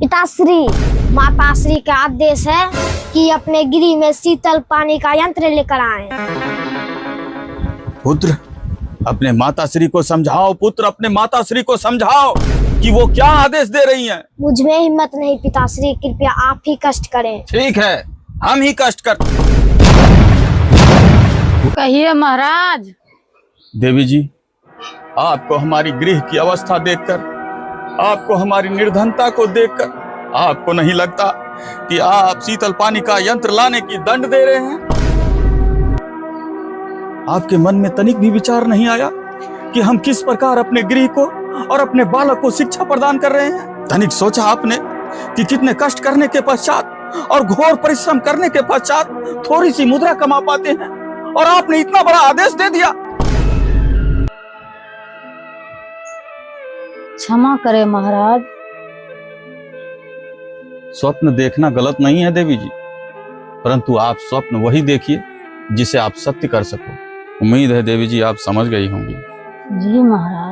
पिताश्री, माताश्री का आदेश है कि अपने गृह में शीतल पानी का यंत्र लेकर आए। पुत्र, अपने माताश्री को समझाओ। पुत्र, अपने माताश्री को समझाओ कि वो क्या आदेश दे रही हैं। मुझ में हिम्मत नहीं पिताश्री, कृपया आप ही कष्ट करें। ठीक है, हम ही कष्ट कर। कहिए महाराज। देवी जी, आपको हमारी गृह की अवस्था देखकर, आपको हमारी निर्धनता को देखकर आपको नहीं लगता कि आप शीतल पानी का यंत्र लाने की दंड दे रहे हैं? आपके मन में तनिक भी विचार नहीं आया कि हम किस प्रकार अपने गृह को और अपने बालक को शिक्षा प्रदान कर रहे हैं? तनिक सोचा आपने कि कितने कष्ट करने के पश्चात और घोर परिश्रम करने के पश्चात थोड़ी सी मुद्रा कमा पाते हैं, और आपने इतना बड़ा आदेश दे दिया। क्षमा करें महाराज। स्वप्न देखना गलत नहीं है देवी जी, परंतु आप स्वप्न वही देखिए जिसे आप सत्य कर सको। उम्मीद है देवी जी आप समझ गई होंगी। जी महाराज।